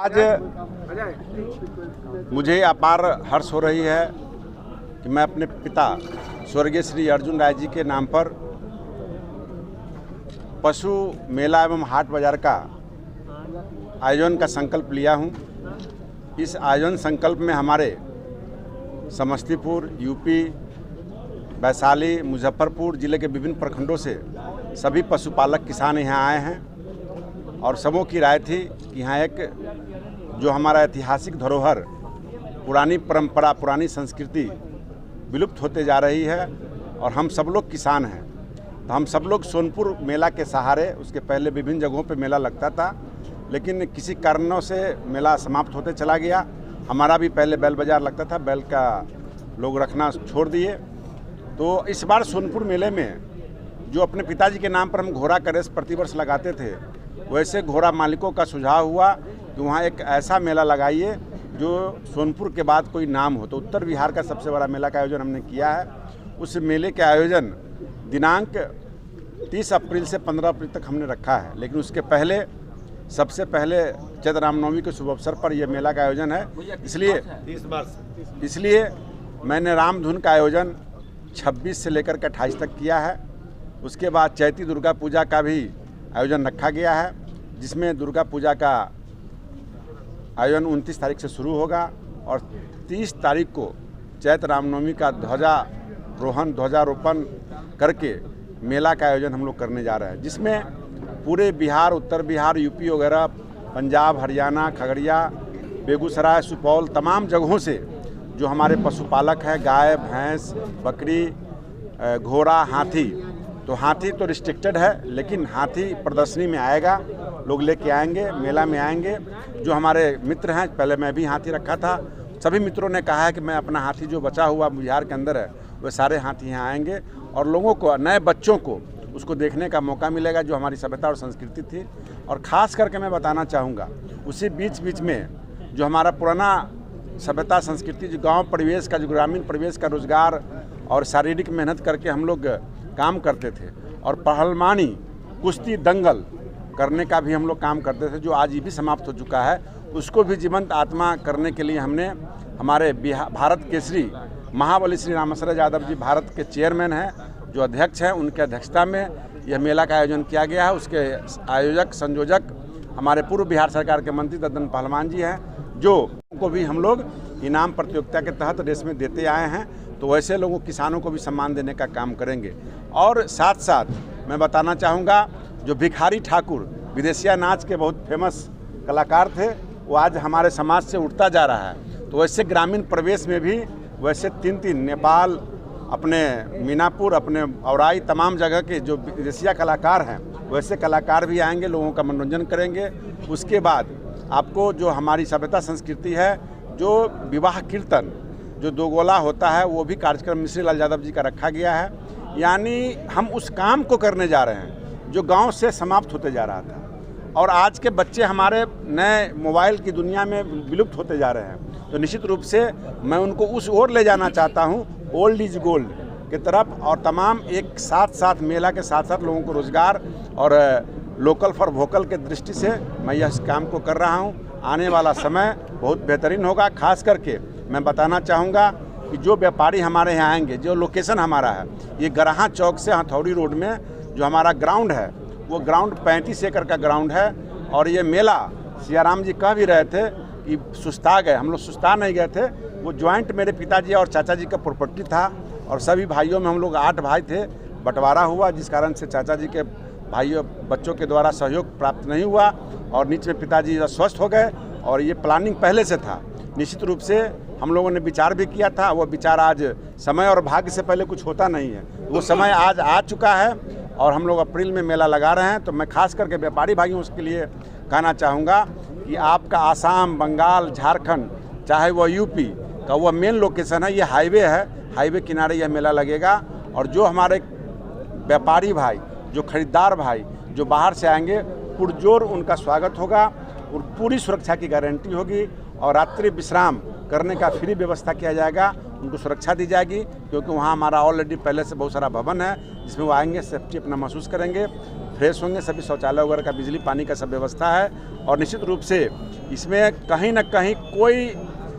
आज मुझे अपार हर्ष हो रही है कि मैं अपने पिता स्वर्गीय श्री अर्जुन राय जी के नाम पर पशु मेला एवं हाट बाजार का आयोजन का संकल्प लिया हूं। इस आयोजन संकल्प में हमारे समस्तीपुर, यूपी, वैशाली, मुजफ्फरपुर जिले के विभिन्न प्रखंडों से सभी पशुपालक किसान यहाँ आए हैं और सबों की राय थी कि यहाँ एक जो हमारा ऐतिहासिक धरोहर, पुरानी परंपरा, पुरानी संस्कृति विलुप्त होते जा रही है और हम सब लोग किसान हैं। तो हम सब लोग सोनपुर मेला के सहारे, उसके पहले विभिन्न जगहों पे मेला लगता था, लेकिन किसी कारणों से मेला समाप्त होते चला गया। हमारा भी पहले बैल बाजार लगता था, बैल का लोग रखना छोड़ दिए। तो इस बार सोनपुर मेले में जो अपने पिताजी के नाम पर हम घोड़ा का रेस प्रतिवर्ष लगाते थे, वैसे घोड़ा मालिकों का सुझाव हुआ कि वहाँ एक ऐसा मेला लगाइए जो सोनपुर के बाद कोई नाम हो। तो उत्तर बिहार का सबसे बड़ा मेला का आयोजन हमने किया है। उस मेले के आयोजन दिनांक 30 अप्रैल से 15 अप्रैल तक हमने रखा है, लेकिन उसके पहले सबसे पहले चैत्र रामनवमी के शुभ अवसर पर यह मेला का आयोजन है। इसलिए मैंने रामधुन का आयोजन 26 से लेकर के 28 तक किया है। उसके बाद चैती दुर्गा पूजा का भी आयोजन रखा गया है, जिसमें दुर्गा पूजा का आयोजन 29 तारीख से शुरू होगा और 30 तारीख को चैत्र रामनवमी का ध्वजारोपण करके मेला का आयोजन हम लोग करने जा रहे हैं, जिसमें पूरे बिहार, उत्तर बिहार, यूपी वगैरह, पंजाब, हरियाणा, खगड़िया, बेगूसराय, सुपौल, तमाम जगहों से जो हमारे पशुपालक हैं, गाय, भैंस, बकरी, घोड़ा, हाथी, तो हाथी तो रिस्ट्रिक्टेड है, लेकिन हाथी प्रदर्शनी में आएगा, लोग लेके आएंगे, मेला में आएंगे। जो हमारे मित्र हैं, पहले मैं भी हाथी रखा था, सभी मित्रों ने कहा है कि मैं अपना हाथी जो बचा हुआ बिहार के अंदर है, वे सारे हाथी यहाँ आएंगे और लोगों को, नए बच्चों को उसको देखने का मौका मिलेगा, जो हमारी सभ्यता और संस्कृति थी। और ख़ास करके मैं बताना चाहूँगा, उसी बीच में जो हमारा पुराना सभ्यता संस्कृति, जो गाँव परिवेश का, जो ग्रामीण परिवेश का रोजगार और शारीरिक मेहनत करके हम लोग काम करते थे, और पहलवानी, कुश्ती, दंगल करने का भी हम लोग काम करते थे, जो आज ये भी समाप्त हो चुका है, उसको भी जीवंत आत्मा करने के लिए हमने हमारे भारत केसरी महाबली श्री रामेश्वर यादव जी, भारत के चेयरमैन हैं, जो अध्यक्ष हैं, उनके अध्यक्षता में यह मेला का आयोजन किया गया है। उसके आयोजक, संयोजक हमारे पूर्व बिहार सरकार के मंत्री दद्दन पहलवान जी हैं, जो को भी हम लोग इनाम प्रतियोगिता के तहत रेस में देते आए हैं। तो वैसे लोगों, किसानों को भी सम्मान देने का काम करेंगे। और साथ साथ मैं बताना चाहूँगा, जो भिखारी ठाकुर विदेशिया नाच के बहुत फेमस कलाकार थे, वो आज हमारे समाज से उठता जा रहा है। तो वैसे ग्रामीण प्रवेश में भी वैसे 3 नेपाल, अपने मीनापुर, अपने औराई, तमाम जगह के जो विदेशिया कलाकार हैं, वैसे कलाकार भी आएंगे, लोगों का मनोरंजन करेंगे। उसके बाद आपको जो हमारी सभ्यता संस्कृति है, जो विवाह कीर्तन, जो 2 गोला होता है, वो भी कार्यक्रम मिश्री लाल यादव जी का रखा गया है। यानी हम उस काम को करने जा रहे हैं जो गांव से समाप्त होते जा रहा था, और आज के बच्चे हमारे नए मोबाइल की दुनिया में विलुप्त होते जा रहे हैं। तो निश्चित रूप से मैं उनको उस ओर ले जाना चाहता हूं, ओल्ड इज गोल्ड की तरफ, और तमाम एक साथ मेला के साथ साथ लोगों को रोजगार और लोकल फॉर वोकल के दृष्टि से मैं यह काम को कर रहा हूं। आने वाला समय बहुत बेहतरीन होगा। खास करके मैं बताना चाहूँगा कि जो व्यापारी हमारे यहाँ आएंगे, जो लोकेशन हमारा है, ये गराहा चौक से हथौड़ी रोड में जो हमारा ग्राउंड है, वो ग्राउंड 35 एकड़ का ग्राउंड है। और ये मेला, सियाराम जी कह भी रहे थे कि सुस्ता गए, हम लोग सुस्ता नहीं गए थे। वो ज्वाइंट मेरे पिताजी और चाचा जी का प्रॉपर्टी था, और सभी भाइयों में हम लोग 8 भाई थे, बंटवारा हुआ, जिस कारण से चाचा जी के भाइयों, बच्चों के द्वारा सहयोग प्राप्त नहीं हुआ, और नीचे में पिताजी स्वस्थ हो गए। और ये प्लानिंग पहले से था। निश्चित रूप से हम लोगों ने विचार भी किया था, वो विचार आज, समय और भाग्य से पहले कुछ होता नहीं है, वो समय आज आ चुका है और हम लोग अप्रैल में मेला लगा रहे हैं। तो मैं खास करके व्यापारी भाइयों उसके लिए कहना चाहूँगा कि आपका आसाम, बंगाल, झारखंड, चाहे वह यूपी का वह मेन लोकेशन है, ये हाईवे है, हाईवे किनारे यह मेला लगेगा। और जो हमारे व्यापारी भाई, जो खरीदार भाई जो बाहर से आएंगे, पुरजोर उनका स्वागत होगा और पूरी सुरक्षा की गारंटी होगी, और रात्रि विश्राम करने का फ्री व्यवस्था किया जाएगा, उनको सुरक्षा दी जाएगी, क्योंकि वहाँ हमारा ऑलरेडी पहले से बहुत सारा भवन है, जिसमें वो आएंगे, सेफ्टी अपना महसूस करेंगे। फ्रेश होंगे, सभी शौचालय वगैरह का बिजली पानी का सब व्यवस्था है। और निश्चित रूप से इसमें कहीं ना कहीं कोई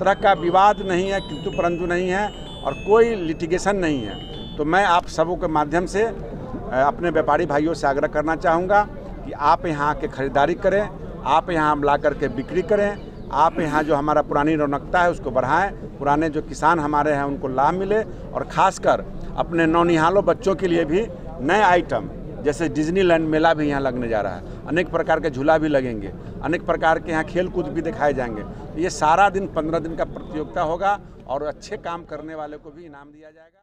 तरह का विवाद नहीं है, किंतु परंतु नहीं है और कोई लिटिगेशन नहीं है। तो मैं आप सबों के माध्यम से अपने व्यापारी भाइयों से आग्रह करना चाहूँगा कि आप यहाँ आके खरीदारी करें, आप यहाँ ला करके बिक्री करें, आप यहाँ जो हमारा पुरानी रौनकता है उसको बढ़ाएं, पुराने जो किसान हमारे हैं उनको लाभ मिले। और ख़ासकर अपने नौनिहालों बच्चों के लिए भी नए आइटम जैसे डिज्नीलैंड मेला भी यहाँ लगने जा रहा है, अनेक प्रकार के झूला भी लगेंगे, अनेक प्रकार के यहाँ खेल कूद भी दिखाए जाएंगे। ये सारा दिन 15 दिन का प्रतियोगिता होगा और अच्छे काम करने वाले को भी इनाम दिया जाएगा।